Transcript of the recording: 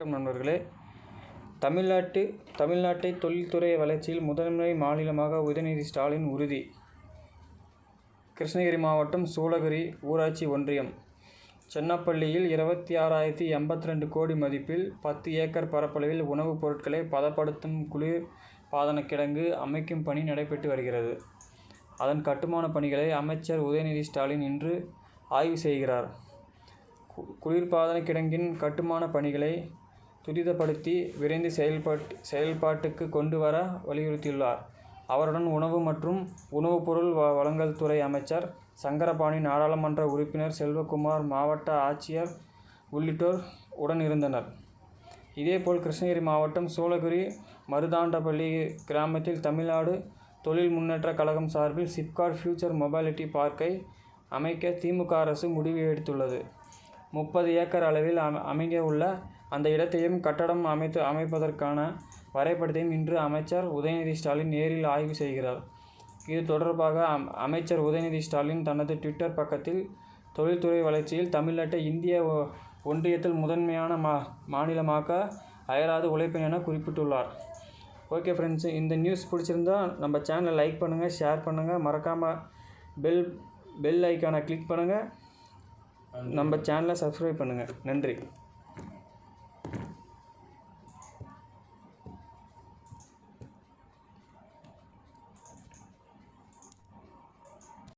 வணக்கம் நண்பர்களே. தமிழ்நாட்டை தொழில்துறை வளர்ச்சியில் முதன்மை மாநிலமாக உதயநிதி ஸ்டாலின் உறுதி. கிருஷ்ணகிரி மாவட்டம் சூளகிரி ஊராட்சி ஒன்றியம் சென்னப்பள்ளியில் 26,082 கோடி மதிப்பில் 10 ஏக்கர் பரப்பளவில் உணவுப் பொருட்களை பதப்படுத்தும் குளிர் பாதன கிடங்கு அமைக்கும் பணி நடைபெற்று வருகிறது. அதன் கட்டுமான பணிகளை அமைச்சர் உதயநிதி ஸ்டாலின் இன்று ஆய்வு செய்கிறார். குளிர்பாதன கிடங்கின் கட்டுமான பணிகளை துரிதப்படுத்தி விரைந்து செயல்பாட்டுக்கு கொண்டு வர வலியுறுத்தியுள்ளார். அவருடன் உணவு மற்றும் உணவுப் பொருள் வழங்கல் துறை அமைச்சர் சங்கரபாணி, நாடாளுமன்ற உறுப்பினர் செல்வகுமார், மாவட்ட ஆட்சியர் உள்ளிட்டோர் உடன் இருந்தனர். இதேபோல் கிருஷ்ணகிரி மாவட்டம் சூளகிரி மருதாண்டப்பள்ளி கிராமத்தில் தமிழ்நாடு தொழில் முன்னேற்ற கழகம் சார்பில் சிப்காட் ஃபியூச்சர் மொபாலிட்டி பார்க்கை அமைக்க திமுக அரசு முடிவு எடுத்துள்ளது. 30 ஏக்கர் அளவில் அமைக்க உள்ள அந்த இடத்தையும் கட்டடம் அமைப்பதற்கான வரைபடத்தையும் இன்று அமைச்சர் உதயநிதி ஸ்டாலின் நேரில் ஆய்வு செய்கிறார். இது தொடர்பாக அமைச்சர் உதயநிதி ஸ்டாலின் தனது ட்விட்டர் பக்கத்தில் தொழில்துறை வளர்ச்சியில் தமிழ்நாட்டை இந்திய ஒன்றியத்தில் முதன்மையான மாநிலமாக்க அயராது உழைப்பேன் என குறிப்பிட்டுள்ளார். ஓகே ஃப்ரெண்ட்ஸ், இந்த நியூஸ் பிடிச்சிருந்தா நம்ம சேனலை லைக் பண்ணுங்கள், ஷேர் பண்ணுங்கள், மறக்காமல் பெல் ஐக்கானை கிளிக் பண்ணுங்கள், நம்ம சேனலை சப்ஸ்கிரைப் பண்ணுங்கள். நன்றி.